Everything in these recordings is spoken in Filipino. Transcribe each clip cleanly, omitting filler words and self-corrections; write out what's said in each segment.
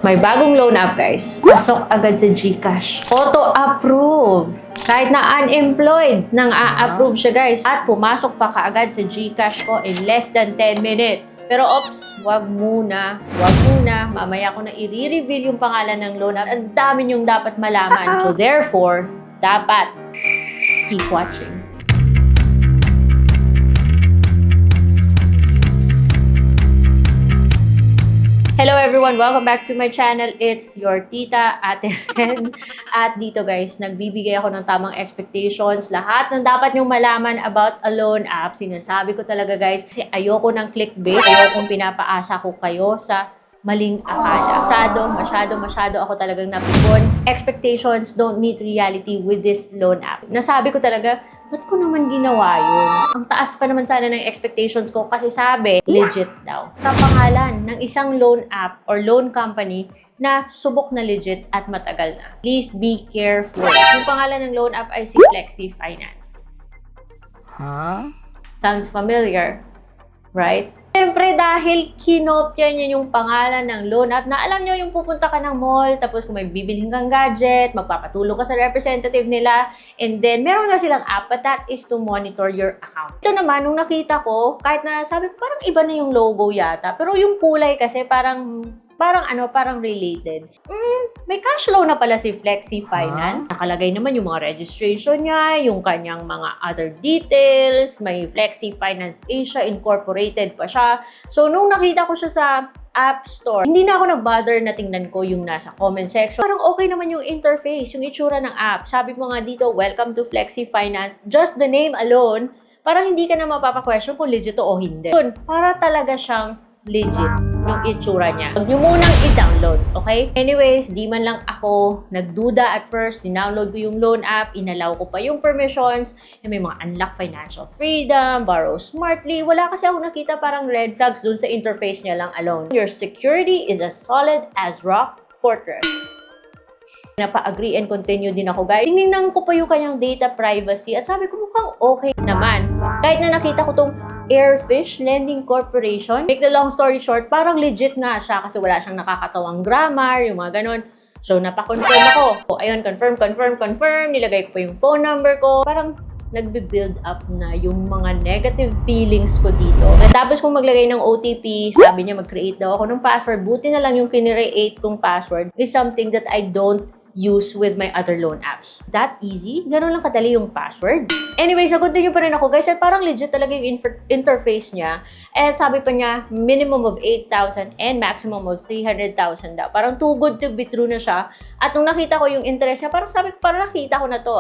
May bagong loan app, guys. Pasok agad sa GCash. Auto-approve. Kahit na unemployed, nang a-approve siya, guys. At pumasok pa kaagad sa GCash ko in less than 10 minutes. Pero ops, wag muna. Wag muna. Mamaya ko na i-reveal yung pangalan ng loan app. Ang dami niyong dapat malaman. So therefore, dapat keep watching. Hello everyone! Welcome back to my channel. It's your tita, Ate Ren. At dito guys, nagbibigay ako ng tamang expectations. Lahat ng dapat nyong malaman about a loan app, sinasabi ko talaga guys. Kasi ayoko ng clickbait. Ayokong pinapaasa ko kayo sa maling akala. Masyado ako talagang napipon. Expectations don't meet reality with this loan app. Nasabi ko talaga, ba't ko naman ginawa yun? Ang taas pa naman sana ng expectations ko kasi sabi, legit daw. Kapangalan ng isang loan app or loan company na subok na legit at matagal na. Please be careful. Yung pangalan ng loan app ay si Flexi Finance. Huh? Sounds familiar, right? Siyempre, dahil kinopya niya yung pangalan ng loan app na alam niyo yung pupunta ka ng mall, tapos kung may bibilhin kang gadget, magpapatulong ka sa representative nila, and then meron nga silang app, but that is to monitor your account. Ito naman, nung nakita ko, kahit na sabi ko, parang iba na yung logo yata, pero yung kulay kasi parang related. May cash loan na pala si Flexi Finance. Nakalagay naman yung mga registration niya, yung kanyang mga other details, may Flexi Finance Asia Incorporated pa siya. So, nung nakita ko siya sa App Store, hindi na ako nag-bother na tingnan ko yung nasa comment section. Parang okay naman yung interface, yung itsura ng app. Sabi mo nga dito, welcome to Flexi Finance. Just the name alone, parang hindi ka na mapapa-question kung legit o hindi. Yun, para talaga siyang legit yung itsura niya. Huwag nyo munang i-download, okay? Anyways, di man lang ako nagduda at first, dinownload ko yung loan app, inalaw ko pa yung permissions, na may mga unlock financial freedom, borrow smartly. Wala kasi ako nakita parang red flags dun sa interface niya lang alone. Your security is as solid as rock fortress. Napa-agree and continue din ako, guys. Tingnan ko pa yung kanyang data privacy at sabi ko mukhang okay naman. Kahit na nakita ko tong Airfish Lending Corporation. Make the long story short, parang legit nga siya kasi wala siyang nakakatawang grammar, yung mga ganon. So, napakonfirm ako. So, ayun, confirm. Nilagay ko pa yung phone number ko. Parang nagbe-build up na yung mga negative feelings ko dito. Tapos kung maglagay ng OTP, sabi niya mag-create daw ako ng password. Buti na lang yung kinreate kong password is something that I don't use with my other loan apps. That easy? Ganun lang kadali yung password. Anyways, continue pa rin ako guys. At parang legit talaga yung interface niya. And sabi pa niya, minimum of 8,000 and maximum of 300,000 daw. Parang too good to be true na siya. At nung nakita ko yung interest niya, parang sabi ko, parang nakita ko na to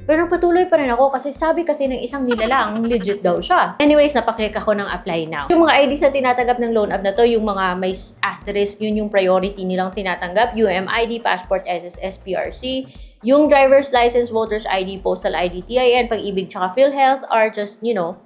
Pero nagpatuloy pa rin ako kasi sabi kasi ng isang nilalang, legit daw siya. Anyways, napaklik ako ng apply now. Yung mga IDs na tinatanggap ng loan app na to, yung mga may asterisk, yun yung priority nilang tinatanggap. UMID, passport, SSS, PRC. Yung driver's license, voter's ID, postal ID, TIN, pag-ibig, tsaka PhilHealth are just, you know,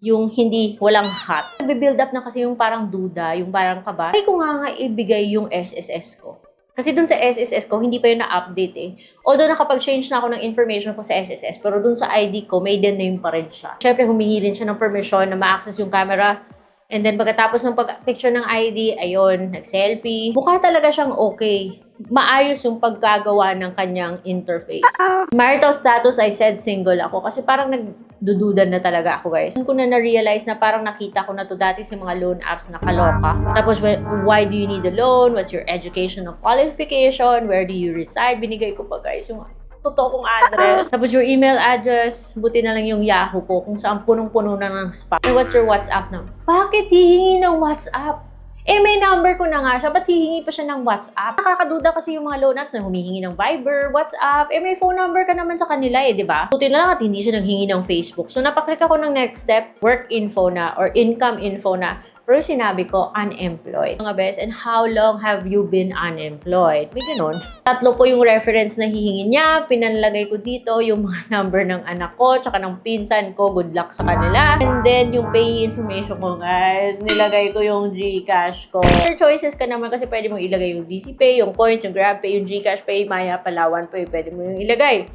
yung hindi, walang hot. Nagbe-build up na kasi yung parang duda, yung parang kaba. Ay ko nga ibigay yung SSS ko. Kasi dun sa SSS ko, hindi pa yun na-update Although nakapag-change na ako ng information ko sa SSS, pero dun sa ID ko, maiden name pa rin siya. Siyempre, humingi rin siya ng permission na ma-access yung camera. And then, pagkatapos ng picture ng ID, ayun, nag-selfie. Mukha talaga siyang okay. Maayos yung paggagawa ng kanyang interface. Marital status, I said single ako. Kasi parang nagdududan na talaga ako, guys. Ko na na-realize na parang nakita ko na to dati sa mga loan apps na kaloka. Tapos, why do you need a loan? What's your educational qualification? Where do you reside? Binigay ko pa, guys, yung totoo kong address. Tapos, your email address. Buti na lang yung Yahoo ko kung saan punong-puno na ng spam. And what's your WhatsApp na? Bakit hihingi ng WhatsApp? May number ko na nga siya, ba't hihingi pa siya ng WhatsApp? Nakakaduda kasi yung mga loan apps na humihingi ng Viber, WhatsApp, may phone number ka naman sa kanila di ba? Buti na lang at hindi siya naghingi ng Facebook. So, napaklik ako ng next step, work info na or income info na. Pero sinabi ko, unemployed. Mga best, and how long have you been unemployed? May ganun. 3 po yung reference na hihingin niya. Pinanlagay ko dito yung mga number ng anak ko, tsaka ng pinsan ko. Good luck sa kanila. And then, yung pay information ko, guys. Nilagay ko yung GCash ko. Other choices ka naman kasi pwede mong ilagay yung BCPay, yung Coins, yung GrabPay, yung GCash Pay, Maya, Palawan Pay. Pwede mo yung ilagay.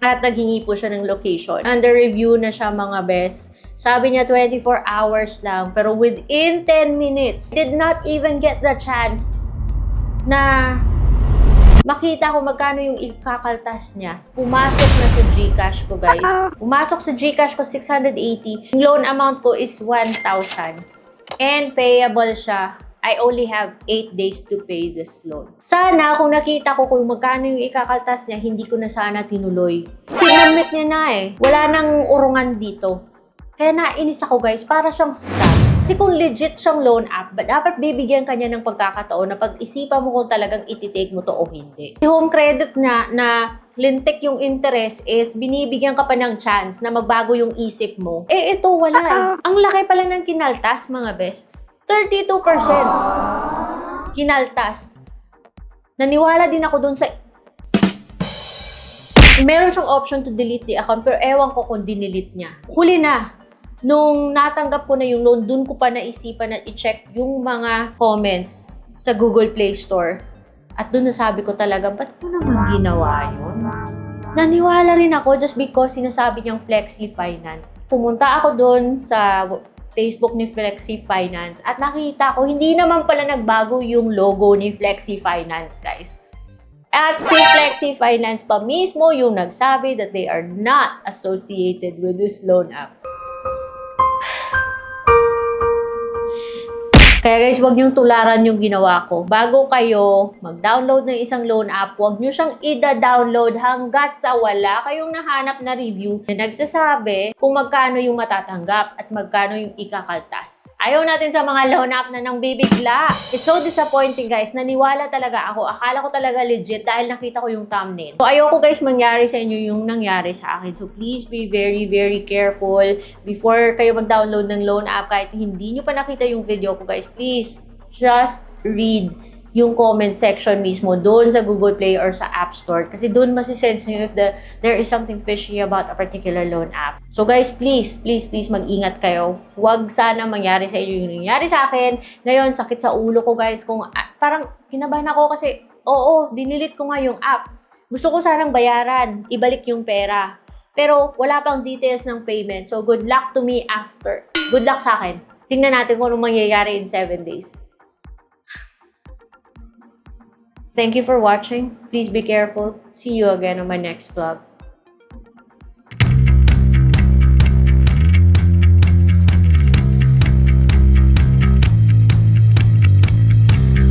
At naghingi po siya ng location. Under review na siya mga best. Sabi niya 24 hours lang. Pero within 10 minutes, did not even get the chance na makita ko magkano yung ikakaltas niya. Pumasok na sa GCash ko, guys. Pumasok sa GCash ko 680. Yung loan amount ko is 1,000. And payable siya. I only have 8 days to pay this loan. Sana kung nakita ko kung magkano yung ikakaltas niya, hindi ko na sana tinuloy. Sinamit niya na eh. Wala nang urungan dito. Kaya nainis ako, guys. Para siyang scam. Kasi kung legit siyang loan app, dapat bibigyan kanya ng pagkakataon na pag-isipan mo kung talagang ititake mo to o hindi. Si Home Credit na lintik yung interest is binibigyan ka pa ng chance na magbago yung isip mo. Eh, ito wala eh. Ang laki pala ng kinaltas, mga best. 32% kinaltas. Naniwala din ako dun sa... Meron siyang option to delete the account, pero ewan ko kung dinelete niya. Huli na. Nung natanggap ko na yung loan, dun ko pa naisipan na i-check yung mga comments sa Google Play Store. At dun nasabi ko talaga, ba't ko naman ginawa yun? Naniwala rin ako just because sinasabi niyang Flexi Finance. Pumunta ako dun sa Facebook ni Flexi Finance at nakita ko hindi naman pala nagbago yung logo ni Flexi Finance, guys. At si Flexi Finance pa mismo yung nagsabi that they are not associated with this loan app. Kaya guys, huwag niyong tularan yung ginawa ko. Bago kayo mag-download ng isang loan app, huwag niyo siyang ida-download hanggat sa wala kayong nahanap na review na nagsasabi kung magkano yung matatanggap at magkano yung ikakaltas. Ayaw natin sa mga loan app na nang bibigla. It's so disappointing, guys. Naniwala talaga ako. Akala ko talaga legit dahil nakita ko yung thumbnail. So ayoko, guys, mangyari sa inyo yung nangyari sa akin. So please be very, very careful before kayo mag-download ng loan app. Kahit hindi nyo pa nakita yung video ko, guys, please just read yung comment section mismo doon sa Google Play or sa App Store. Kasi doon masisense nyo if there is something fishy about a particular loan app. So guys, please mag-ingat kayo. Huwag sana mangyari sa inyo yung nangyari sa akin. Ngayon, sakit sa ulo ko, guys. Kung parang kinabahan ako kasi, dinilit ko nga yung app. Gusto ko sanang bayaran, ibalik yung pera. Pero wala pang details ng payment. So good luck to me after. Good luck sa akin. Tingnan natin kung anong mangyayari in 7 days. Thank you for watching. Please be careful. See you again on my next vlog.